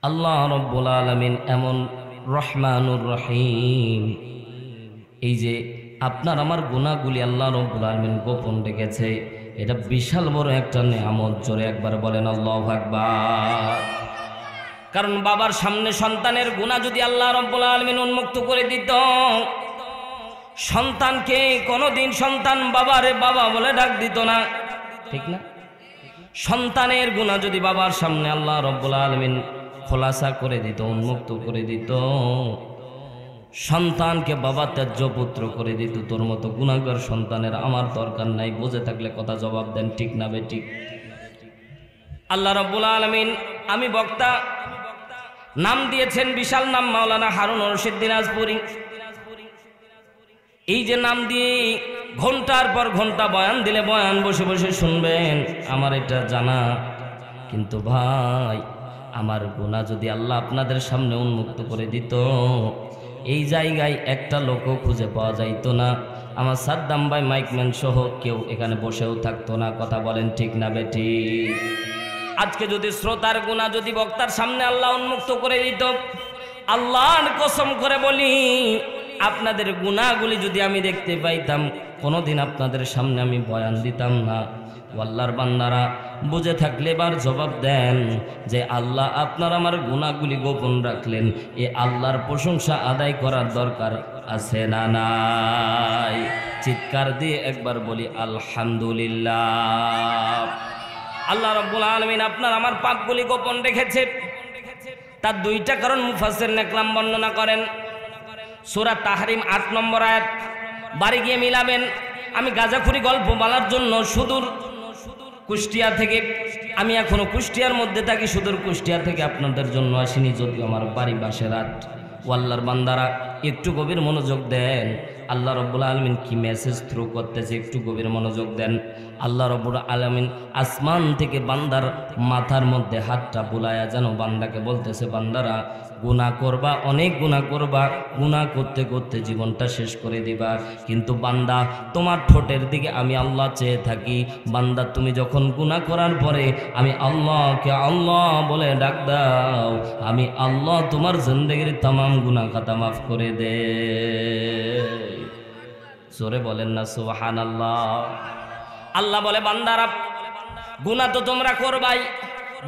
আল্লাহ রব্বুল আলামিন এমন রহমানুর রহিম, এই যে আপনার আমার গুনাহগুলি আল্লাহ রব্বুল আলামিন গোপন রেখেছে, এটা বিশাল বড় একটা নেয়ামত। জোরে একবার বলেন আল্লাহু আকবার। কারণ বাবার সামনে সন্তানের গুনাহ যদি আল্লাহ রব্বুল আলামিন উন্মুক্ত করে দিত, সন্তানকে কোনোদিন সন্তান বাবারে বাবা বলে ডাক দিত না, ঠিক না? সন্তানের গুনাহ যদি বাবার সামনে আল্লাহ রব্বুল আলামিন খোলাসা করে দিত, উন্মুক্ত করে দিত, সন্তানকে বাবা ত্যায্য পুত্র করে দিত। তোর মতো গুনাহগার সন্তানের আমার দরকার নাই। বুঝে থাকলে কথা জবাব দেন, ঠিক না বেঠিক? আল্লাহ রাব্বুল আলামিন, আমি বক্তা, নাম দিয়েছেন বিশাল নাম, মাওলানা হারুন রশিদ দিনাজপুরি। এই যে নাম দিয়ে ঘন্টার পর ঘন্টা বয়ান দিলে বয়ান বসে বসে শুনবেন, আমার এটা জানা। কিন্তু ভাই, আমার গুনাহ যদি আল্লাহ আপনাদের সামনে উন্মুক্ত করে দিত, এই জায়গায় একটা লোকও খুঁজে পাওয়া যাইতো না। আমার সাদ্দাম ভাই মাইকম্যান সহ কেউ এখানে বসেও থাকতো না। কথা বলেন ঠিক না বেঠিক? আজকে যদি শ্রোতার গুনাহ যদি বক্তার সামনে আল্লাহ উন্মুক্ত করে দিত, আল্লাহর কসম করে বলি, আপনাদের গুনাহগুলি যদি আমি দেখতে পাইতাম, কোনোদিন আপনাদের সামনে আমি বয়ান দিতাম না। আল্লাহর বান্দারা, বুঝে থাকলে এবার জবাব দেন যে আল্লাহ আপনার আমার গুনাহগুলি গোপন রাখলেন, এ আল্লাহর প্রশংসা আদায় করার দরকার আছে না নাই? চিৎকার দিয়ে একবার বলি আলহামদুলিল্লাহ। আল্লাহ রাব্বুল আলামিন আপনার আমার পাপগুলি গোপন রেখেছে। তার দুইটা কারণ মুফাসসির নেকরাম বর্ণনা করেন। সূরা তাহরিম ৮ নম্বর আয়াত, বাড়ি গিয়ে মিলাবেন। আমি গাঁজাখুরি গল্প বলার জন্য সুদূর কুষ্টিয়া থেকে, আমি এখনো কুষ্টিয়ার মধ্যে থাকি, সুদূর কুষ্টিয়া থেকে আপনাদের জন্য আসিনি, যদিও আমার বাড়ি বাসেরাত। আল্লাহর বান্দারা একটু গভীর মনোযোগ দেন। আল্লাহ রাব্বুল আলামিন কি মেসেজ থ্রু করতেছে, একটু গভীর মনোযোগ দেন। আল্লাহ রাব্বুল আলামিন আসমান থেকে বান্দার মাথার মধ্যে হাতটা বুলায়া যেন বান্দাকে বলতেছে, বান্দারা গুনাহ করবা, অনেক গুনাহ করবা, গুনাহ করতে করতে জীবনটা শেষ করে দিবা, কিন্তু বান্দা তোমার ঠোঁটের দিকে আমি আল্লাহ চেয়ে থাকি। বান্দা তুমি যখন গুনাহ করার পরে আমি আল্লাহকে আল্লাহ বলে ডাক দাও, আমি আল্লাহ তোমার জিন্দেগির तमाम গুনাহ খাতা মাফ করে দে। জোরে বলেন না সুবহানাল্লাহ। আল্লাহ বলে, বান্দারা গুনাহ তো তোমরা করবাই,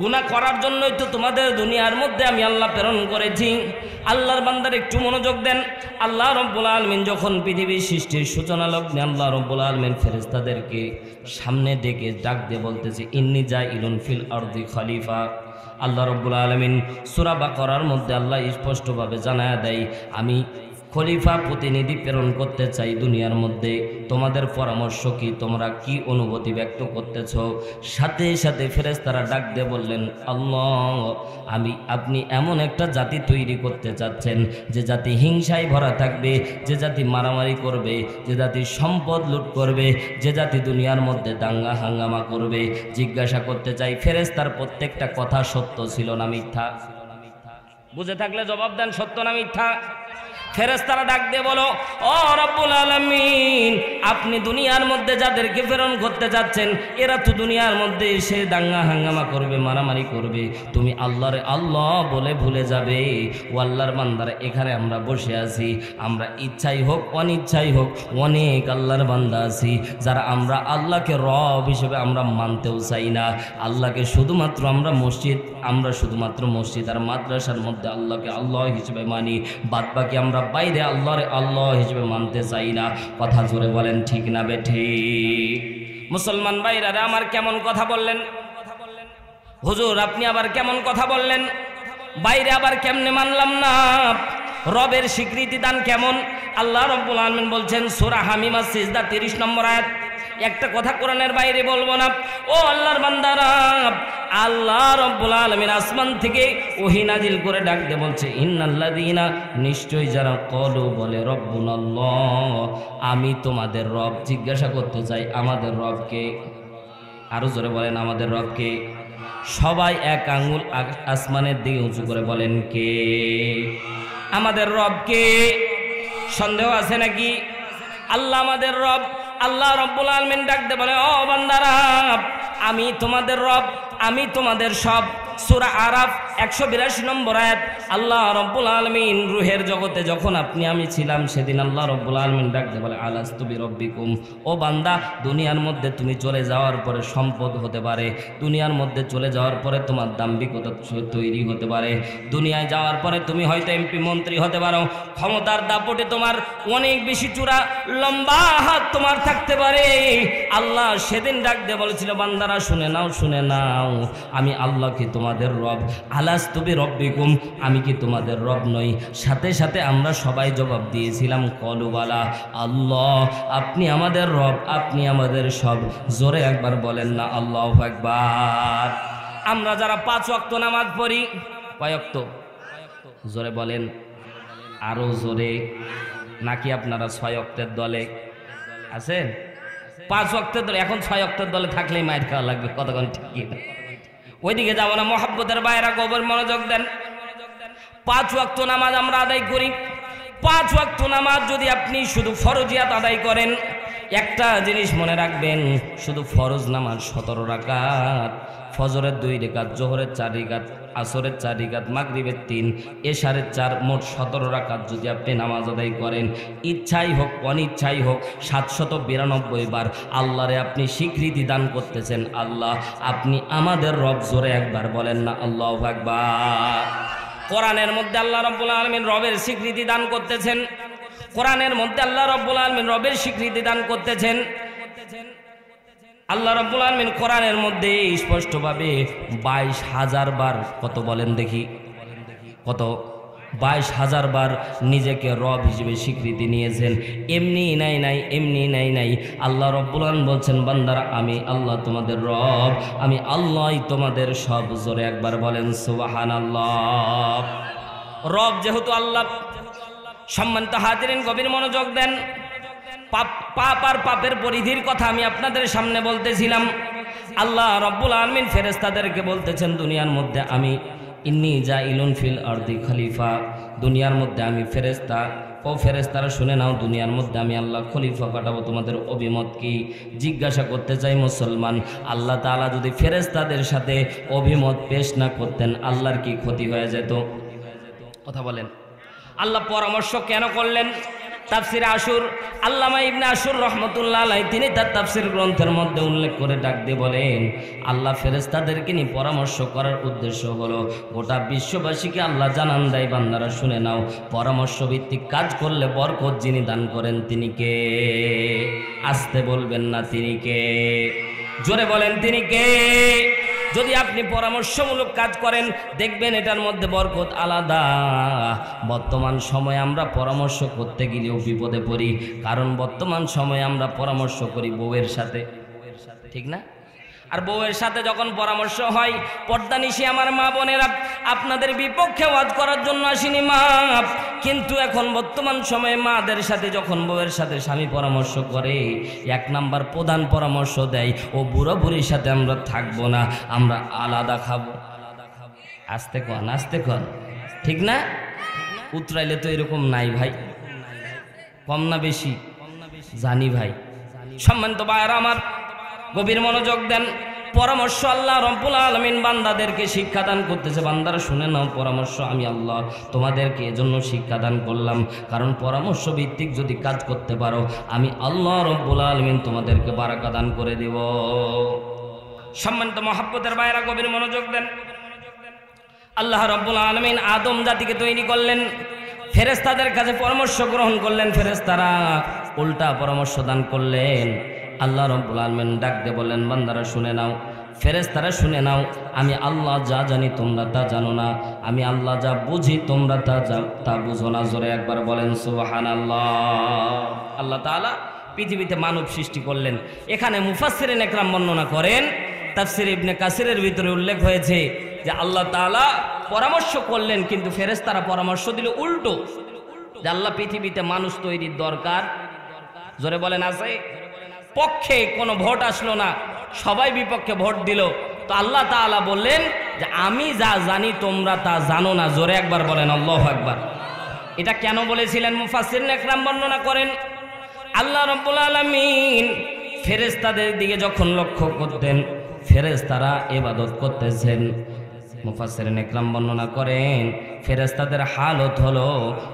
গুনাহ করার জন্যই তো তোমাদের দুনিয়ার মধ্যে আমি আল্লাহ প্রেরণ করেছি। আল্লাহর বান্দার একটু মনোযোগ দেন। আল্লাহ রাব্বুল আলামিন যখন পৃথিবীর সৃষ্টির সূচনা লগ্নে আল্লাহ রাব্বুল আলামিন ফেরেশতাদেরকে সামনে ডেকে ডাক দিয়ে বলতেছে, ইন্নী জাইলুন ফিল আরদি খলিফা। আল্লাহ রাব্বুল আলামিন সূরা বাকারার মধ্যে আল্লাহ স্পষ্টভাবে জানায়া দেয়, আমি খলিফা প্রতিনিধি প্রেরণ করতে চাই দুনিয়ার মধ্যে। তোমাদের পরামর্শ কি? তোমরা কি অনুভূতি ব্যক্ত করতেছ? সাথে সাথে ফেরেশতারা ডাক দিয়ে বললেন, আল্লাহ, আপনি এমন একটা জাতি তৈরি করতে চাচ্ছেন যে জাতি হিংসায় ভরা থাকবে, যে জাতি মারামারি করবে, যে জাতি সম্পদ লুট করবে, যে জাতি দুনিয়ার মধ্যে দাঙ্গা হাঙ্গামা করবে। জিজ্ঞাসা করতে চাই, ফেরেশতার প্রত্যেকটা কথা সত্য ছিল না মিথ্যা? বুঝে থাকলে জবাব দেন, সত্য না মিথ্যা? ফেরেশতারা ডাক দিয়ে বলো, ও রব্বুল আলামিন, আপনি দুনিয়ার মধ্যে যাদেরকে প্রেরণ করতে যাচ্ছেন, এরা তো দুনিয়ার মধ্যে এসে দাঙ্গা হাঙ্গামা করবে, মারামারি করবে, তুমি আল্লাহরে আল্লাহ বলে ভুলে যাবে। ও আল্লাহর বান্দারা, এখানে আমরা বসে আছি, আমরা ইচ্ছাই হোক অনিচ্ছাই হোক অনেক আল্লাহর বান্দা আছি যারা আমরা আল্লাহকে রব হিসেবে আমরা মানতেও চাই না। আল্লাহকে শুধুমাত্র আমরা শুধুমাত্র মসজিদ আর মাদ্রাসার মধ্যে আল্লাহকে আল্লাহ হিসেবে মানি, বাদ বাকি আমরা বাইরে আল্লাহরে আল্লাহ হিসেবে মানতে চাই না। কথা জোরে বলেন, ঠিক না বেঠিক? মুসলমান ভাইরা আমার কেমন কথা বললেন? হুজুর আপনি আবার কেমন কথা বললেন? বাইরে আবার কেমনে মানলাম না? রবের স্বীকৃতি দান কেমন? আল্লাহ রাব্বুল আলামিন বলছেন সূরা হামিম সিজদা 30 নম্বর আয়াত, একটা কথা কোরআনের বাইরে বলবো না। ও আল্লাহর বান্দারা, আল্লাহ রাব্বুল আলামিন আসমান থেকে ওহী নাজিল করে ডাক দিয়ে বলছে, ইন্নাল্লাযীনা, নিশ্চয় যারা ক্বালু বলে রব্বুনাল্লাহ, আমি তোমাদের রব। জিজ্ঞাসা করতে চাই, আমাদের রবকে? আরো জোরে বলেন, আমাদের রবকে? সবাই এক আঙ্গুল আসমানের দিকে উঁচু করে বলেন, কে? আমাদের রবকে? সন্দেহ আছে নাকি? আল্লাহ আমাদের রব। আল্লাহ রাব্বুল আলামিন ডাক দিয়ে বলে, ও বান্দারা, আমি তোমাদের রব, আমি তোমাদের সব। সূরা আরাফ 182 নম্বর আয়াত। আল্লাহ রব্বুল আলামিন রূহের জগতে যখন আপনি আমি ছিলাম সেদিন আল্লাহ রব্বুল আলামিন ডাকতে বলে আলাস্তু বিরব্বিকুম, ও বান্দা দুনিয়ার মধ্যে তুমি চলে যাওয়ার পরে সম্পদ হতে পারে, দুনিয়ার মধ্যে চলে যাওয়ার পরে তোমার দাম্ভিকতা তৈরি হতে পারে, দুনিয়ায় যাওয়ার পরে তুমি হয়তো এমপি মন্ত্রী হতে পারো, ক্ষমতার দাপটে তোমার অনেক বেশি চূড়া লম্বা হাত তোমার থাকতে পারে। আল্লাহ সেদিন ডাক দিয়ে বলেছিল বান্দারা শুনে নাও, শুনে নাও, আমি আল্লাহ কি তোমাদের রব? আলাস্তু বিরব্বিকুম, আমি কি তোমাদের রব নই? সাথে সাথে আমরা সবাই জবাব দিয়েছিলাম কলু বালা, আল্লাহ আপনি আমাদের রব, আপনি আমাদের সব। জোরে একবার বলেন না আল্লাহু আকবার। আমরা যারা 5 ওয়াক্ত নামাজ পড়ি, কয় ওয়াক্ত? জোরে বলেন, আরো জোরে। নাকি আপনারা 6 ওয়াক্তের দলে আছেন? 5 ওয়াক্তের দলে, এখন 6 ওয়াক্তের দলে থাকলেই মাইর খাওয়া লাগবে, কতক্ষণ ঠিক না? ওইদিকে যাবো না, মহব্বতের বাইরা গভীর মনোযোগ দেন। 5 ওয়াক্ত নামাজ আমরা আদায় করি। 5 ওয়াক্ত নামাজ যদি আপনি শুধু ফরজিয়াত আদায় করেন, একটা জিনিস মনে রাখবেন, শুধু ফরজ নামাজ 17 রাকাত, ফজরের 2 রাকাত, জোহরের 4 রাকাত, আসরের 4 রাকাত, মাগরিবের 3, এশারের 4, মোট 17 রাকাত যদি আপনি নামাজ আদায় করেন, ইচ্ছাই হোক অনিচ্ছাই হোক 792 বার আল্লাহরে আপনি স্বীকৃতি দান করতেছেন, আল্লাহ আপনি আমাদের রব। জোরে একবার বলেন না আল্লাহু আকবার। কোরআনের মধ্যে আল্লাহ রাব্বুল আলামিন রবের স্বীকৃতি দান করতেছেন, কোরআনের মধ্যে আল্লাহ রাব্বুল আলামিন রবের স্বীকৃতি দান করতেছেন। আল্লাহ রাব্বুল আলামিন কোরআনের মধ্যে স্পষ্টভাবে 22,000 বার, কত বলেন দেখি, কত? 22,000 বার নিজেকে রব হিসেবে স্বীকৃতি নিয়েছেন। এমনি নাই, এমনি নাই। আল্লাহ রাব্বুল আলামিন বলছেন বান্দারা আমি আল্লাহ তোমাদের রব, আমি আল্লাহই তোমাদের সব। জোরে একবার বলেন সুবহানাল্লাহ। রব যেহেতু আল্লাহ, সম্মানিত হাজিরিন গভীর মনোযোগ দেন। পাপ আর পাপের পরিধির কথা আমি আপনাদের সামনে বলতেছিলাম। আল্লাহ রাব্বুল আলামিন ফেরেশতাদেরকে বলতেছেন দুনিয়ার মধ্যে আমি ইন্নী জাইলুন ফিল আরদি খলিফা, দুনিয়ার মধ্যে আমি ফেরেশতা। ও ফেরেশতারা শুনে নাও, দুনিয়ার মধ্যে আমি আল্লাহ খলিফা পাঠাবো। তোমাদের অভিমত কি? জিজ্ঞাসা করতে চাই মুসলমান, আল্লাহ তাআলা যদি ফেরেশতাদের সাথে অভিমত পেশ না করতেন আল্লাহর কি ক্ষতি হয়ে যেত? কথা বলেন। আল্লাহ পরামর্শ কেন করলেন? তাফসির আশুর আল্লামা ইবনে আশুর রহমতুল্লাহ আলাইহি তিনি তার তাফসির গ্রন্থের মধ্যে উল্লেখ করে ডাক দিয়ে বলেন, আল্লাহ ফেরেশতাদেরকে নিয়ে পরামর্শ করার উদ্দেশ্য হলো গোটা বিশ্ববাসীকে আল্লাহ জানান দেয়, বান্দারা শুনে নাও, পরামর্শ ভিত্তিক কাজ করলে বরকত যিনি দান করেন তিনি কে? আসতে বলবেন না, তিনি কে? জোরে বলেন তিনি কে? যদি আপনি পরামর্শমূলক কাজ করেন দেখবেন এটার মধ্যে বরকত আলাদা। বর্তমান সময়ে আমরা পরামর্শ করতে গেলেও বিপদে পড়ি, কারণ বর্তমান সময়ে আমরা পরামর্শ করি বউয়ের সাথে, ঠিক না? আর বউয়ের সাথে যখন পরামর্শ হয়, পর্দানিশী আমার মা বোনেরা, আপনাদের বিপক্ষে ওয়াজ করার জন্য আসিনি মা, কিন্তু এখন বর্তমান সময়ে মাদের সাথে যখন বউয়ের সাথে স্বামী পরামর্শ করে, 1 নাম্বার প্রধান পরামর্শ দেয়, ও বুড়ো বুড়ির সাথে আমরা থাকবো না, আমরা আলাদা খাবো। আস্তে কন, আস্তে কন, ঠিক না? উতরাইলে তো এরকম নাই ভাই, কম না বেশি জানি ভাই। সম্মানিত ভাইরা আমার গভীর মনোযোগ দেন। পরামর্শ আল্লাহ রাব্বুল আলামিন বান্দাদেরকে শিক্ষা দান করতেছে। বান্দারা শুনে নাও, পরামর্শ আমি আল্লাহ তোমাদেরকে এজন্য শিক্ষা দান করলাম, কারণ পরামর্শ ভিত্তিক যদি কাজ করতে পারো আমি আল্লাহ রাব্বুল আলামিন তোমাদেরকে বারাকা দান করে দেব। সম্মানিত মহব্বতের ভাইরা গভীর মনোযোগ দেন। আল্লাহ রাব্বুল আলামিন আদম জাতিকে তৈরি করলেন, ফেরেশতাদের কাছে পরামর্শ গ্রহণ করলেন, ফেরেশতারা উল্টা পরামর্শ দান করলেন। আল্লাহ রাব্বুল আলামিন ডাক দিয়ে বললেন বান্দারা শুনে নাও, ফেরেশতারা শুনে নাও, আমি আল্লাহ যা জানি তোমরা তা জানো না, আমি আল্লাহ যা বুঝি তোমরা তা বুঝো না। জোরে একবার বলেন সুবহানাল্লাহ। আল্লাহ তাআলা পৃথিবীতে মানব সৃষ্টি করলেন। এখানে মুফাসসিরিন একরাম বর্ণনা করেন, তাফসীর ইবনে কাসিরের ভিতরে উল্লেখ হয়েছে যে আল্লাহ তাআলা পরামর্শ করলেন, কিন্তু ফেরেশতারা পরামর্শ দিল উল্টো, যে আল্লাহ পৃথিবীতে মানুষ তৈরির দরকার। জোরে বলেন আছে? পক্ষে কোনো ভোট আসলো না, সবাই বিপক্ষে ভোট দিল, তো আল্লাহ তাআলা বললেন যে আমি যা জানি তোমরা তা জানো না। জোরে একবার বলেন আল্লাহু আকবার। এটা কেন বলেছিলেন মুফাসসিরিন একরাম বর্ণনা করেন, আল্লাহ রাব্বুল আলামিন ফেরেশতাদের দিকে যখন লক্ষ্য করতেন, ফেরেশতারা ইবাদত করতেছেন, মুফাসসিরিন ইকরাম বর্ণনা করেন ফেরেশতাদের হালত হলো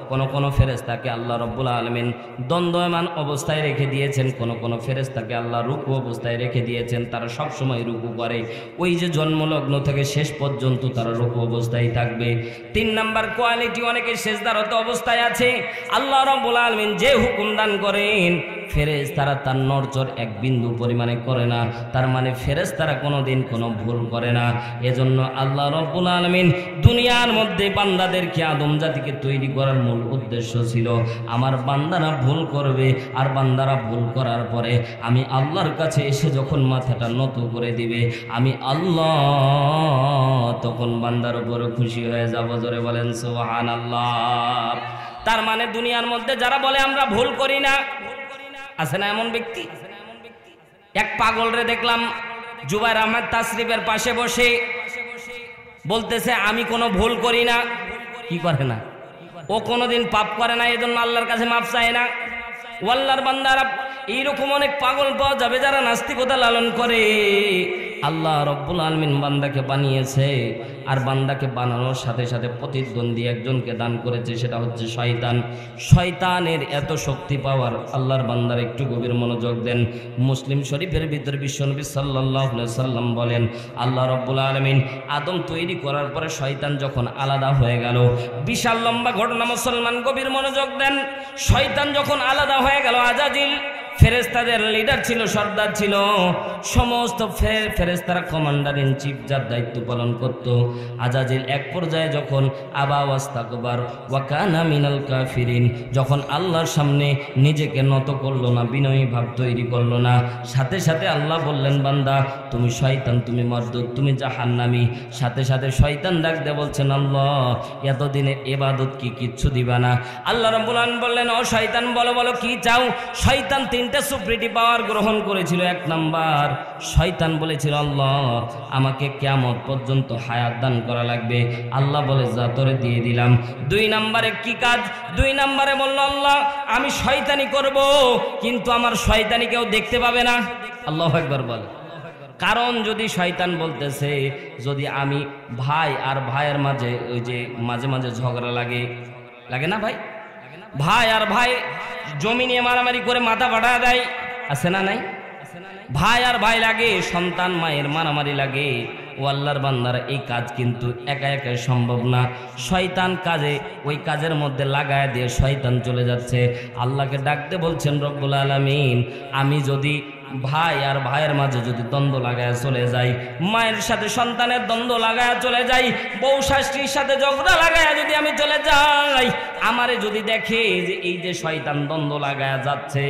কোন ফেরেশতাকে আল্লাহ রাব্বুল আলামিন দ্বন্দ্বমান অবস্থায় রেখে দিয়েছেন, কোন ফেরেশতাকে আল্লাহ রুকু অবস্থায় রেখে দিয়েছেন। তারা সব সময় রুকু করে, ওই যে জন্মলগ্ন থেকে শেষ পর্যন্ত তারা রুকু অবস্থায় থাকবে। 3 নাম্বার কোয়ালিটি, অনেকে সিজদারত অবস্থায় আছে। আল্লাহ রাব্বুল আলামিন যে হুকুম দান করেন ফেরেশতারা তার নড়চড় এক বিন্দু পরিমাণে করে না, তার মানে ফেরেশতারা কোনোদিন কোনো ভুল করে না। এজন্য আল্লাহ রাব্বুল আলামিন দুনিয়ার মধ্যে বান্দাদেরকে আদম জাতিকে তৈরি করার মূল উদ্দেশ্য ছিল আমার বান্দারা ভুল করবে, আর বান্দারা ভুল করার পরে আমি আল্লাহর কাছে এসে যখন মাথাটা নত করে দিবে আমি আল্লাহ তখন বান্দার উপরে খুশি হয়ে যাব। জোরে বলেন সুবহানাল্লাহ। তার মানে দুনিয়ার মধ্যে যারা বলে আমরা ভুল করি না, আছে না এমন ব্যক্তি? এক পাগল রে দেখলাম জুবাইর আহমেদ তাশরিফের পাশে বসে বলতেছে আমি কোনো ভুল করি না। কি করে না? ও কোনোদিন পাপ করে না, এজন্য আল্লাহর কাছে মাপ চায় না। ও আল্লাহর বান্দারা এইরকম অনেক পাগল পাওয়া যাবে যারা নাস্তিকতা লালন করে। আল্লাহ রব্বুল আলামিন বান্দাকে বানিয়েছে, আর বান্দাকে বানানোর সাথে সাথে প্রতিদ্বন্দ্বী একজনকে দান করেছে, সেটা হচ্ছে শয়তান। শয়তানের এত শক্তি পাওয়ার আল্লাহর বান্দার একটু গভীর মনোযোগ দেন। মুসলিম শরীফের ভিতরে বিশ্বনবী সাল্লাল্লাহু আলাইহি সাল্লাম বলেন আল্লাহ রব্বুল আলামিন আদম তৈরি করার পরে শয়তান যখন আলাদা হয়ে গেল, বিশাল লম্বা ঘটনা মুসলমান, গভীর মনোযোগ দেন। শয়তান যখন আলাদা হয়ে গেল, আজাজিল ফেরেশতাদের লিডার ছিল, সর্দার ছিল, সমস্ত ফেরেশতারা কমান্ডার ইন চিফ যার দায়িত্ব পালন করত। আজাজিল এক পর্যায়ে যখন আবা ওয়াস্তাকবার ওয়া কানা মিনাল কাফিরিন, যখন আল্লাহর সামনে নিজেকে নত করলো না, বিনয়ী ভাব তৈরি করলো না, সাথে সাথে আল্লাহ বললেন বান্দা তুমি শয়তান, তুমি মারদুদ, তুমি জাহান্নামী। সাথে সাথে শয়তান ডাক দিয়ে বলছেন আল্লাহ এতদিনের ইবাদত কি কিচ্ছু দিবা না? আল্লাহ রাব্বুল আলামিন বললেন ও শয়তান বলো বলো কি চাও? শয়তান তিনটা সুপ্রিটি পাওয়ার গ্রহণ করেছিল। 1 নাম্বার শয়তান বলেছিল আল্লাহ আমাকে কিয়ামত পর্যন্ত হায়াত দান করা লাগবে। আল্লাহ বলে যা তোরে দিয়ে দিলাম। 2 নাম্বারে কি কাজ? 2 নাম্বারে বলল আল্লাহ আমি শয়তানি করব, কিন্তু আমার শয়তানি কেউ দেখতে পাবে না। আল্লাহু আকবার বল। কারণ যদি শয়তান বলতেছে যদি আমি ভাই আর ভাইয়ের মাঝে ওই যে মাঝে মাঝে ঝগড়া লাগে না ভাই, ভাই আর ভাই জমি নিয়ে মারামারি করে মাথা ফাটা দেয়, আছে না নাই? ভাই আর ভাই লাগে, সন্তান মায়ের মারামারি লাগে। ও আল্লাহর বান্দারা এই কাজ কিন্তু একা একা সম্ভব না। শয়তান কাজে ওই কাজের মধ্যে লাগায় দিয়ে শয়তান চলে যাচ্ছে। আল্লাহকে ডাকতে বলছেন রব্বুল আলামিন আমি যদি ভাই আর ভাইয়ের মাঝে যদি দ্বন্দ্ব লাগায় চলে যাই, মায়ের সাথে সন্তানের দ্বন্দ্ব লাগায় চলে যাই, বউ শাশুড়ির সাথে ঝগড়া লাগায় যদি আমি চলে যাই, আমারে যদি দেখে যে এই যে শয়তান দ্বন্দ্ব লাগায় যাচ্ছে,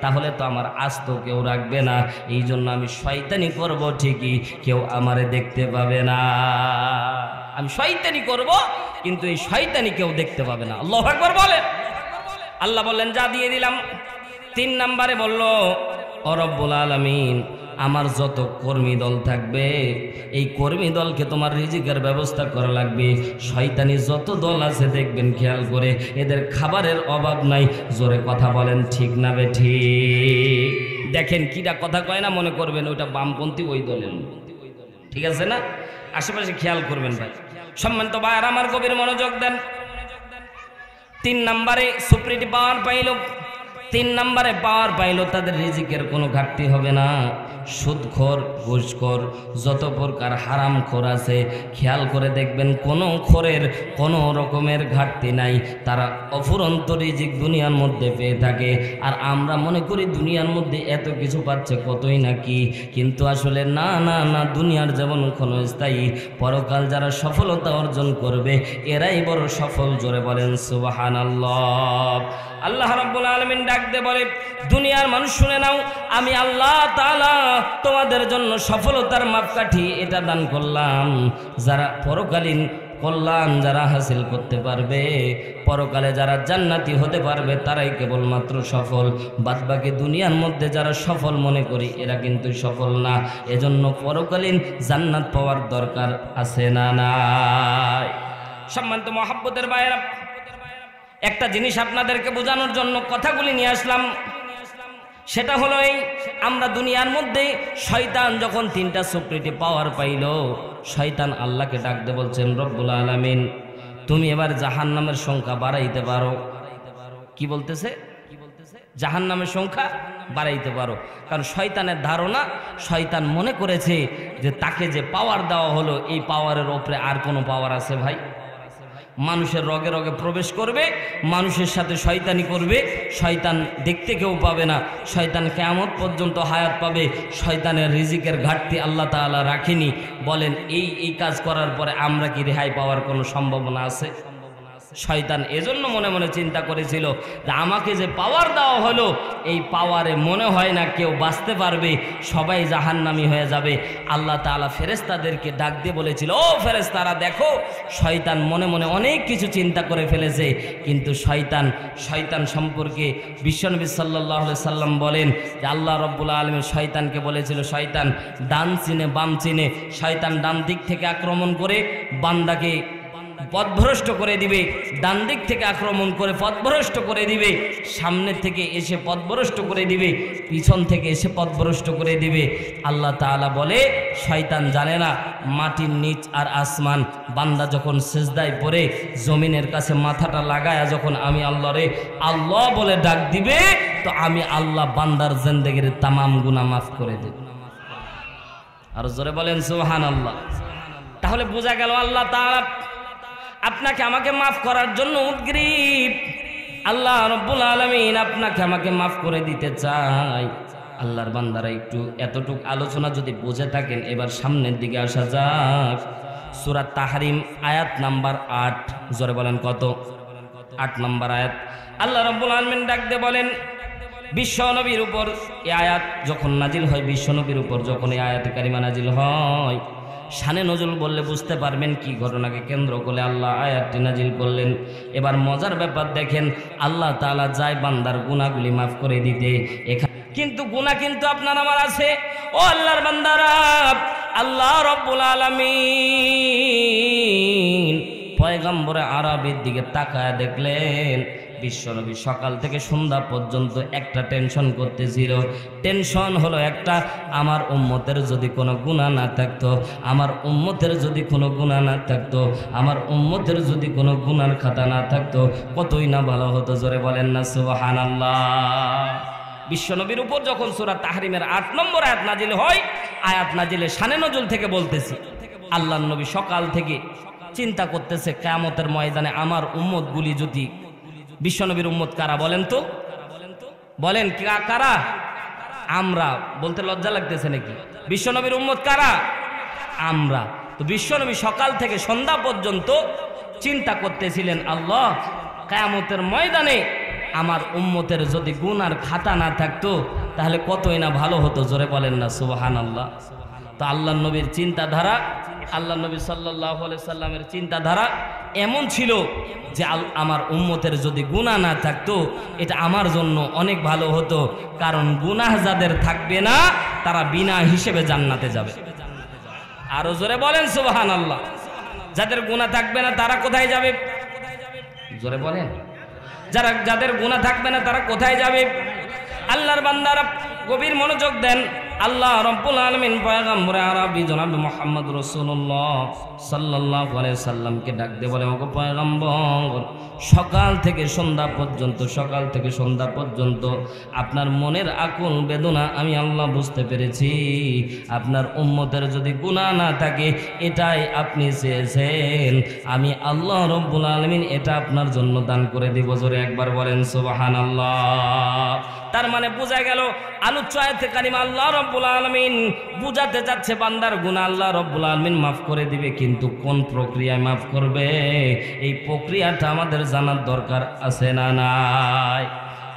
তাহলে তো আমার আস্ত কেউ রাখবে না। এই জন্য আমি শয়তানি করব ঠিকই, কেউ আমারে দেখতে পাবে না। আমি শয়তানি করব, কিন্তু এই শয়তানি কেউ দেখতে পাবে না। আল্লাহু আকবার বলেন। আল্লাহ বললেন যা দিয়ে দিলাম। 3 নাম্বারে বলল ও রব্বুল আলামিন আমার যত কর্মী দল থাকবে এই কর্মী দলকে তোমার রিজিকের ব্যবস্থা করা লাগবে। শয়তানি যত দল আছে দেখবেন খেয়াল করে এদের খাবারের অভাব নাই। জোরে কথা বলেন ঠিক না বেঠিক? দেখেন কিটা কথা কয় না মনে করবেন ওইটা বামপন্থী ওই দলের, ঠিক আছে না? আশেপাশে খেয়াল করবেন ভাই। সম্মানিত ভাইরা আমার গভীর মনোযোগ দেন। 3 নাম্বারে সুপ্রিটি পাওয়ার পাইল, 3 নাম্বারে পাওয়ার পাইল তাদের রিজিকের কোনো ঘাটতি হবে না। সুদখোর ঘুষখোর যত প্রকার হারাম খোর আছে খেয়াল করে দেখবেন কোনো খোরের কোনো রকমের ঘাটতি নাই। তারা অফুরন্ত রিজিক দুনিয়ার মধ্যে পেয়ে থাকে। আর আমরা মনে করি দুনিয়ার মধ্যে এত কিছু পাচ্ছে কতই নাকি, কিন্তু আসলে না না না, দুনিয়ার যেমন ক্ষণস্থায়ী, পরকাল যারা সফলতা অর্জন করবে এরাই বড় সফল। জোরে বলেন সুবহানাল্লাহ। আল্লাহ রাব্বুল আলামিন ডাক দিয়ে বলে দুনিয়ার মানুষ শুনে নাও, আমি আল্লাহ তাআলা তোমাদের জন্য সফলতার মাপকাঠি এটা দান করলাম। যারা পরকালীন কল্যাণ যারা হাসিল করতে পারবে, পরকালে যারা জান্নাতি হতে পারবে তারাই কেবলমাত্র সফল। বাদবাকি দুনিয়ার মধ্যে যারা সফল মনে করি এরা কিন্তু সফল না। এজন্য পরকালীন জান্নাত পাওয়ার দরকার আছে না নাই? সম্মানিত মহব্বতের ভাইরা, একটা জিনিস আপনাদেরকে বোঝানোর জন্য কথাগুলি নিয়ে আসলাম। সেটা হলো এই, আমরা দুনিয়ার মধ্যে শয়তান যখন 3টা সুপ্রিটি পাওয়ার পাইল, শয়তান আল্লাহকে ডাকতে বলছেন, রব্বুল আলামিন তুমি এবার জাহান্নামের সংখ্যা বাড়াইতে পারো। কি বলতেছে? জাহান্নামের সংখ্যা বাড়াইতে পারো। কারণ শয়তানের ধারণা, শয়তান মনে করেছে যে তাকে যে পাওয়ার দেওয়া হলো, এই পাওয়ারের ওপরে আর কোনো পাওয়ার আছে ভাই? মানুষের রগে রগে প্রবেশ করবে, মানুষের সাথে শয়তানি করবে, শয়তান দেখতে কেউ পাবে না, শয়তান কিয়ামত পর্যন্ত হায়াত পাবে। শয়তানের রিজিকের ঘাটতি আল্লাহ তাআলা রাখেনি। বলেন এই কাজ করার পরে আমরা কি রেহাই পাওয়ার কোনো সম্ভাবনা আছে? শয়তান এজন্য মনে মনে চিন্তা করেছিল যে আমাকে যে পাওয়ার দেওয়া হলো, এই পাওয়ারে মনে হয় না কেউ বাঁচতে পারবে, সবাই জাহান্নামী হয়ে যাবে। আল্লাহ তাআলা ফেরেশতাদেরকে ডাক দিয়ে বলেছিল, ও ফেরেশতারা দেখো, শয়তান মনে মনে অনেক কিছু চিন্তা করে ফেলেছে। কিন্তু শয়তান সম্পর্কে বিশ্বনবী সাল্লাল্লাহু আলাইহি সাল্লাম বলেন যে আল্লাহ রাব্বুল আলামিন শয়তানকে বলেছিল, শয়তান ডান চিনে বাম চিনে, শয়তান ডান দিক থেকে আক্রমণ করে বান্দাকে পথভ্রষ্ট করে দিবে, ডান দিক থেকে আক্রমণ করে পথভ্রষ্ট করে দিবে, সামনে থেকে এসে পথভ্রষ্ট করে দিবে, পিছন থেকে এসে পথভ্রষ্ট করে দিবে। আল্লাহ তাআলা বলে শয়তান জানে না মাটির নিচ আর আসমান। বান্দা যখন সিজদায় পড়ে জমিনের কাছে মাথাটা লাগায়া যখন আমি আল্লাহরে আল্লাহ বলে ডাক দিবে, তো আমি আল্লাহ বান্দার জিন্দেগির তামাম গুনাহ মাফ করে দেব। আর জোরে বলেন সুবহানাল্লাহ। তাহলে বোঝা গেল আল্লাহ তাআলা আপনাকে আমাকে মাফ করার জন্য উদ্গ্রীব। আল্লাহ রাব্বুল আলামিন আপনাকে আমাকে মাফ করে দিতে চায়। আল্লাহর বান্দারা একটু এতটুক আলোচনা যদি বুঝে থাকেন, এবার সামনের দিকে আসা যাক। সূরা তাহরিম আয়াত নাম্বার 8। জোরে বলেন কত? 8 নম্বর আয়াত। আল্লাহ রাব্বুল আলামিন ডাকতে বলেন বিশ্ব নবীর উপর এই আয়াত যখন নাজিল হয়, বিশ্ব নবীর উপর যখন এই আয়াতে কারিমা নাজিল হয়, শানে নজুল বললে বুঝতে পারবেন কি ঘটনাকে কেন্দ্র করে আল্লাহ আয়াতটি নাজিল করলেন। এবার মজার ব্যাপার দেখেন, আল্লাহ তাআলা যায় বান্দার গুনাহগুলি মাফ করে দিতে। এখানে কিন্তু গুনাহ কিন্তু আপনার আমার আছে। ও আল্লাহর বান্দারা, আল্লাহ রাব্বুল আলামিন পয়গম্বরে আরবীর দিকে তাকায় দেখলেন বিশ্বনবী সকাল থেকে সন্ধ্যা পর্যন্ত একটা টেনশন করতেছিল। টেনশন হলো একটা, আমার উম্মতের যদি কোনো গুনাহ না থাকতো, আমার উম্মতের যদি কোনো গুনাহ না থাকতো, আমার উম্মতের যদি কোনো গুনার খাতা না থাকতো, কতই না ভালো হতো। জোরে বলেন না সুবহানাল্লাহ। বিশ্বনবীর উপর যখন সূরা তাহরিমের 8 নম্বর আয়াত নাজিল হয়, আয়াত নাজিলে শানে নজুল থেকে বলতেছি, আল্লাহর নবী সকাল থেকে চিন্তা করতেছে কিয়ামতের ময়দানে আমার উম্মতগুলি যদি, বিশ্বনবীর উম্মত কারা বলেন তো? বলেন কারা? আমরা। বলতে লজ্জা লাগতেছে নাকি? বিশ্বনবীর উম্মত কারা? আমরা। তো বিশ্বনবী সকাল থেকে সন্ধ্যা পর্যন্ত চিন্তা করতেছিলেন, আল্লাহ কিয়ামতের ময়দানে আমার উম্মতের যদি গুনার খাতা না থাকতো তাহলে কতই না ভালো হতো। জোরে বলেন না সুবহানাল্লাহ। তো আল্লাহর নবীর চিন্তাধারা, আল্লাহ নবী সাল্লাল্লাহু আলাইহি সাল্লামের চিন্তাধারা এমন ছিল যে আমার উম্মতের যদি গুনাহ না থাকতো এটা আমার জন্য অনেক ভালো হতো। কারণ গুনাহ যাদের থাকবে না তারা বিনা হিসেবে জান্নাতে যাবে। আরো জোরে বলেন সুবহানাল্লাহ। যাদের গুনাহ থাকবে না তারা কোথায় যাবে? জোরে বলেন। যাদের গুনাহ থাকবে না তারা কোথায় যাবে? আল্লাহর বান্দারা গভীর মনোযোগ দেন। আল্লাহ রাব্বুল আলামিন পয়গম্বর আরবি জনাব মুহাম্মদ রাসূলুল্লাহ সাল্লাল্লাহু আলাইহি সাল্লামকে ডাক দিয়ে বলে, ওগো পয়গম্বর, সকাল থেকে সন্ধ্যা পর্যন্ত আপনার মনের আকুল বেদনা আমি আল্লাহ বুঝতে পেরেছি। আপনার উম্মতের যদি গুনাহ না থাকে এটাই আপনি চেয়েছেন, আমি আল্লাহ রাব্বুল আলামিন এটা আপনার জন্য দান করে দিব। জোরে একবার বলেন সুবহানাল্লাহ। তার মানে বোঝা গেল আলোচ্য আয়াতে কারিমা আল্লাহ রাব্বুল আলামিন বুঝাতে যাচ্ছে বান্দার গুনাহ আল্লাহ রাব্বুল আলামিন মাফ করে দিবে, কিন্তু কোন প্রক্রিয়ায় মাফ করবে এই প্রক্রিয়াটা আমাদের জানার দরকার আছে না নাই?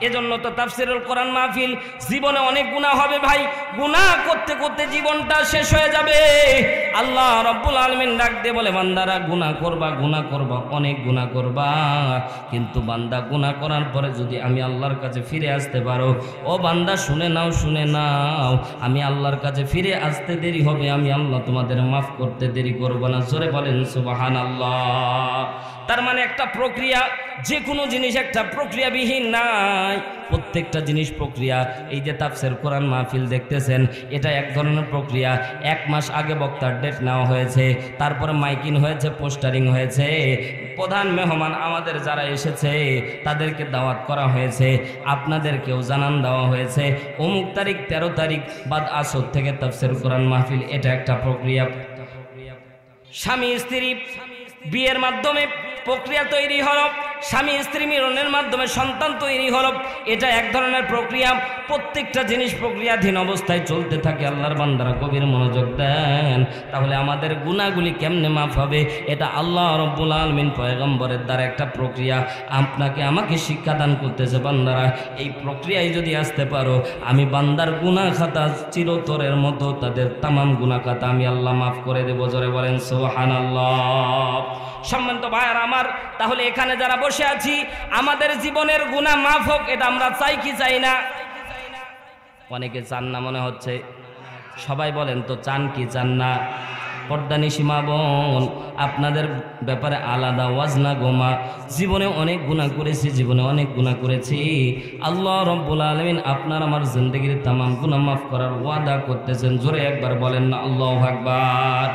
এজন্য তো তাফসীরুল কোরআন মাহফিল। জীবনে অনেক গুনাহ হবে ভাই, গুনাহ করতে করতে জীবনটা শেষ হয়ে যাবে। আল্লাহ রাব্বুল আলামিন ডাক দিয়ে বলে, বান্দারা গুনাহ করবা, অনেক গুনাহ করবা, কিন্তু বান্দা গুনাহ করার পরে যদি আমি আল্লাহর কাছে ফিরে আসতে পারো, ও বান্দা শুনে নাও, আমি আল্লাহর কাছে ফিরে আসতে দেরি হবে, আমি আল্লাহ তোমাদের মাফ করতে দেরি করব না। জোরে বলেন সুবহানাল্লাহ। তার মানে একটা প্রক্রিয়া, যে কোনো জিনিস একটা প্রক্রিয়াবিহীন নাই, প্রত্যেকটা জিনিস প্রক্রিয়া। এই যে তাফসীর কোরআন মাহফিল দেখতেছেন, এটা এক ধরনের প্রক্রিয়া। 1 মাস আগে বক্তার ডেট নেওয়া হয়েছে, তারপরে মাইকিং হয়েছে, পোস্টারিং হয়েছে, প্রধান মেহমান আমাদের যারা এসেছে তাদেরকে দাওয়াত করা হয়েছে, আপনাদেরকেও জানান দেওয়া হয়েছে অমুক তারিখ 13 তারিখ বাদ আসর থেকে তাফসীর কোরআন মাহফিল। এটা একটা প্রক্রিয়া। স্বামী স্ত্রী বিয়ের মাধ্যমে প্রক্রিয়া তৈরি হলো, স্বামী স্ত্রী মিলনের মাধ্যমে সন্তান তৈরি হলো, এটা এক ধরনের প্রক্রিয়া। প্রত্যেকটা জিনিস প্রক্রিয়াধীন অবস্থায় চলতে থাকে। আল্লাহর বান্দারা গভীর মনোযোগ দেন। তাহলে আমাদের গুনাহগুলি কেমনে মাফ হবে? এটা আল্লাহ রাব্বুল আলামিন পয়গম্বরের দ্বারা একটা প্রক্রিয়া আপনাকে আমাকে শিক্ষাদান করতেছে। বান্দারা এই প্রক্রিয়ায় যদি আসতে পারো, আমি বান্দার গুনাহ খাতা চিরতরের মতো তাদের তামাম গুনাহ খাতা আমি আল্লাহ মাফ করে দেব। জোরে বলেন সুবহানাল্লাহ। সম্মানিত ভাইয়ার আমার, তাহলে এখানে যারা বসে আছি আমাদের জীবনের গুনাহ মাফ হোক, এটা আমরা চাই কি চাই না? অনেকে চান না মনে হচ্ছে। সবাই বলেন তো, চান কি চান না? পর্দানিশী মা বোন, আপনাদের ব্যাপারে আলাদা ওয়াজ না গোমা। জীবনে অনেক গুনাহ করেছি, জীবনে অনেক গুনাহ করেছি। আল্লাহ রাব্বুল আলামিন আপনার আমার জিন্দেগির তামাম গুনাহ মাফ করার ওয়াদা করতেছেন। জোরে একবার বলেন না আল্লাহু আকবার।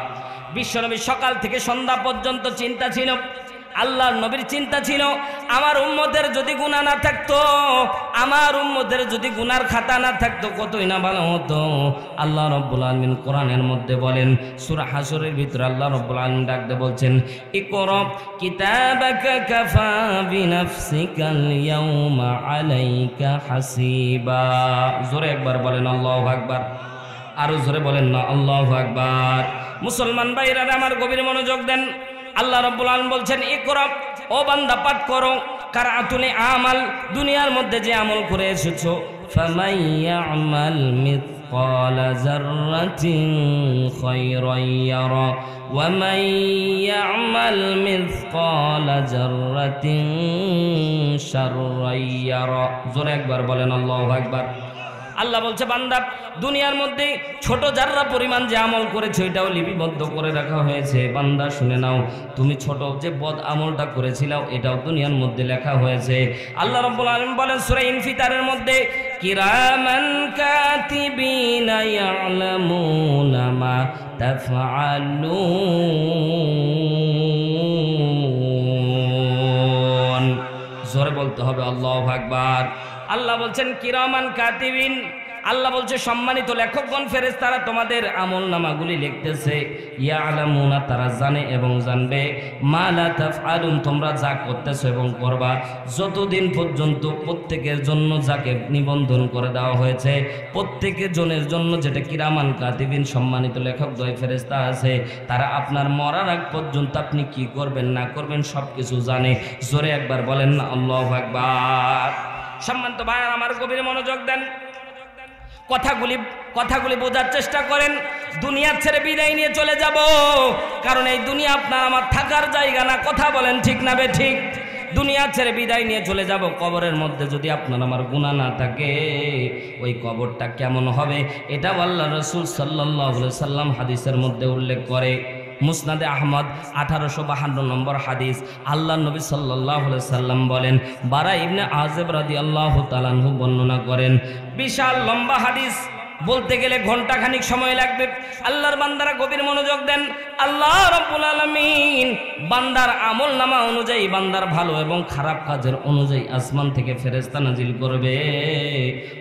বিশ্বনবী সকাল থেকে সন্ধ্যা পর্যন্ত চিন্তা ছিল, আল্লাহর নবীর চিন্তা ছিল, আমার উম্মতের যদি গুনাহ না থাকতো, আমার উম্মতের যদি গুনার খাতা না থাকতো, কতই না ভালো হতো। আল্লাহ রাব্বুল আলামিন কোরআনের মধ্যে বলেন, সূরা হাসরের ভিতরে আল্লাহ রাব্বুল আলামিন ডাকতে বলছেন, ইকরা কিতাবাকা কাফা বিনাফসিকাল ইয়াউমা আলাইকা হাসিবা। জোরে একবার বলেন আল্লাহু আকবার। আরো জোরে বলেন না আল্লাহু আকবার। মুসলমান ভাইরা আমার গভীর মনোযোগ দেন। আল্লাহ রাব্বুল আলামিন বলছেন, ইকরা, ও বান্দা পাঠ করো, কারাতুল আমাল, দুনিয়ার মধ্যে যে আমল করে এসেছো, ফামান ইয়ামাল মিসকালা যাররাতিন খায়রান ইয়ারা ওয়া মান ইয়ামাল মিসকালা যাররাতিন শাররান ইয়ারা। জোরে একবার বলেন আল্লাহু আকবার। আল্লাহ বলছে, বান্দা দুনিয়ার মধ্যে ছোট জাররা পরিমাণ যে আমল করেছে এটাও লিপিবদ্ধ করে রাখা হয়েছে। বান্দা শুনে নাও, তুমি ছোট যে বদ আমলটা করেছিল এটাও দুনিয়ার মধ্যে লেখা হয়েছে। আল্লাহ রাব্বুল আলামিন বলেন সূরা ইনফিতারের মধ্যে, কিরামান কাতিবিনা ইয়ালামুনা মা তাফআলুন। জোরে বলতে হবে আল্লাহু আকবার। আল্লাহ বলছেন কিরামান কাতিবিন, আল্লাহ বলছে সম্মানিত লেখকগণ ফেরেশতারা তোমাদের আমল নামাগুলি লিখতেছে। ইয়ালামুনা, তারা জানে এবং জানবে, মা লা তাফআলুন, তোমরা যা করতেছো এবং করবা। যতদিন পর্যন্ত প্রত্যেকের জন্য যাকে নিবন্ধন করে দেওয়া হয়েছে, প্রত্যেকের জনের জন্য যেটা কিরামান কাতিবিন সম্মানিত লেখকদ্বয় ফেরেশতা আছে, তারা আপনার মরার আগ পর্যন্ত আপনি কি করবেন না করবেন সব কিছু জানে। জোরে একবার বলেন না আল্লাহু আকবার। সম্মানিত ভাইরা আমার গভীর মনোযোগ দেন। কথাগুলি বোঝার চেষ্টা করেন। দুনিয়া ছেড়ে বিদায় নিয়ে চলে যাব, কারণ এই দুনিয়া আপনার আমার থাকার জায়গা না। কথা বলেন ঠিক না বে ঠিক? দুনিয়া ছেড়ে বিদায় নিয়ে চলে যাব। কবরের মধ্যে যদি আপনার আমার গুনাহ না থাকে, ওই কবরটা কেমন হবে এটা আল্লাহ রাসূল সাল্লাল্লাহু আলাইহি সাল্লাম হাদিসের মধ্যে উল্লেখ করে। মুসনাদে আহমদ 1852 নম্বর হাদিস। আল্লাহ নবী সাল্লাল্লাহু আলাইহি সাল্লাম বলেন, বারা ইবনে আযিব রাদিয়াল্লাহু তাআলা আনহু বর্ণনা করেন, বিশাল লম্বা হাদিস, বলতে গেলে ঘন্টা খানিক সময় লাগবে। আল্লাহর বান্দারা গভীর মনোযোগ দেন। আল্লাহ রাব্বুল আলামিন বান্দার আমল নামা অনুযায়ী, বান্দার ভালো এবং খারাপ কাজের অনুযায়ী আসমান থেকে ফেরেশতা নাজিল করবে।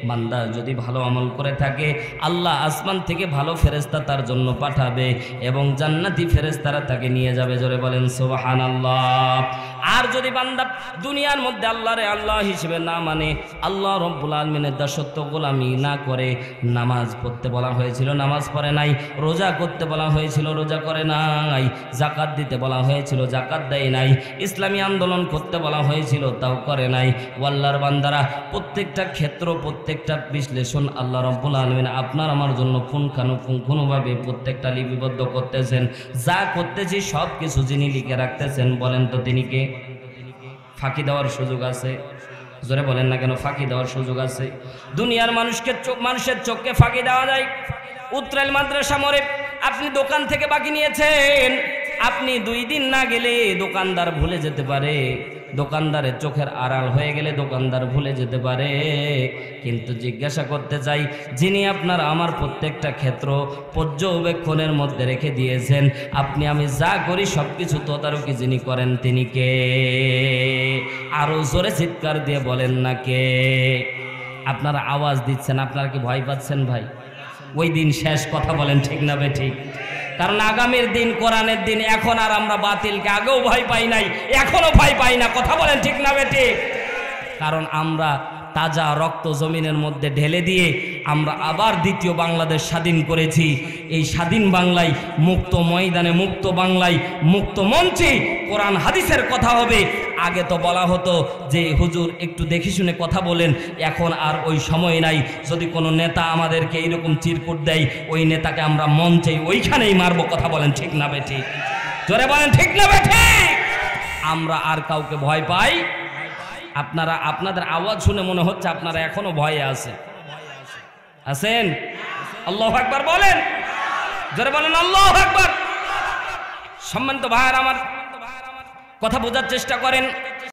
বান্দা যদি ভালো আমল করে থাকে, আল্লাহ আসমান থেকে ভালো ফেরেশতা তার জন্য পাঠাবে এবং জান্নাতি ফেরেশতারা তাকে নিয়ে যাবে। জোরে বলেন সুবহানাল্লাহ। আর যদি বান্দা দুনিয়ার মধ্যে আল্লাহরে আল্লাহ হিসেবে না মানে, আল্লাহ রাব্বুল আলামিনের দাসত্ব গোলামি না করে, নামাজ পড়তে বলা হয়েছিল নামাজ পড়ে নাই, রোজা করতে বলা হয়েছিল রোজা করে নাই, যাকাত দিতে বলা হয়েছিল যাকাত দেয় নাই, ইসলামী আন্দোলন করতে বলা হয়েছিল তাও করে নাই। আল্লাহর বান্দারা প্রত্যেকটা ক্ষেত্র, প্রত্যেকটা বিশ্লেষণ আল্লাহ রাব্বুল আলামিন আপনার আমার জন্য পুঙ্খানুপুঙ্খভাবে প্রত্যেকটা লিপিবদ্ধ করতেছেন। যা করতেছি সব কিছু যিনি লিখে রাখতেছেন, বলেন তো তিনি কে? ফাঁকি দেওয়ার সুযোগ আছে? জোরে বলেন না কেন? ফাঁকি দেওয়ার সুযোগ আছে। দুনিয়ার মানুষের চোখকে ফাঁকি দেওয়া যায়। উত্তরাইল মাদ্রাসা মোড়ে আপনি দোকান থেকে বাকি নিয়েছেন, আপনি 2 দিন না গেলে দোকানদার ভুলে যেতে পারে, দোকানদারের চোখের আড়াল হয়ে গেলে দোকানদার ভুলে যেতে পারে। কিন্তু জিজ্ঞাসা করতে চাই, যিনি আপনার আমার প্রত্যেকটা ক্ষেত্র পর্যবেক্ষণের মধ্যে রেখে দিয়েছেন, আপনি আমি যা করি সব কিছু তদারকি যিনি করেন তিনি কে? আরো জোরে চিৎকার দিয়ে বলেন না কে? আপনারা আওয়াজ দিচ্ছেন, আপনারা কি ভয় পাচ্ছেন ভাই? ওই দিন শেষ, কথা বলেন ঠিক না বেঠিক? কারণ আগামীর দিন কোরআনের দিন। এখন আর আমরা বাতিলকে আগেও ভয় পাই নাই, এখনো ভয় পাই না, কথা বলেন ঠিক না বেঠিক? কারণ আমরা তাজা রক্ত জমিনের মধ্যে ঢেলে দিয়ে আমরা আবার দ্বিতীয় বাংলাদেশ স্বাধীন করেছি। এই স্বাধীন বাংলায়, মুক্ত ময়দানে, মুক্ত বাংলায়, মুক্ত মঞ্চে কোরআন হাদিসের কথা হবে। আগে তো বলা হতো যে হুজুর একটু দেখে শুনে কথা বলেন, এখন আর ওই সময় নাই। যদি কোনো নেতা আমাদেরকে এইরকম চিরকুট দেয়, ওই নেতাকে আমরা মঞ্চে ওইখানেই মারবো, কথা বলেন ঠিক না বেঠিক? জোরে বলেন ঠিক না বেঠিক? আমরা আর কাউকে ভয় পাই? আপনারা আপনাদের আওয়াজ শুনে মনে হচ্ছে আপনারা এখনো ভয়ে আছেন। আল্লাহু আকবার বলেন, জোরে বলেন আল্লাহু আকবার। সম্মানিত ভাইরা আমার, কথা বোঝার চেষ্টা করেন।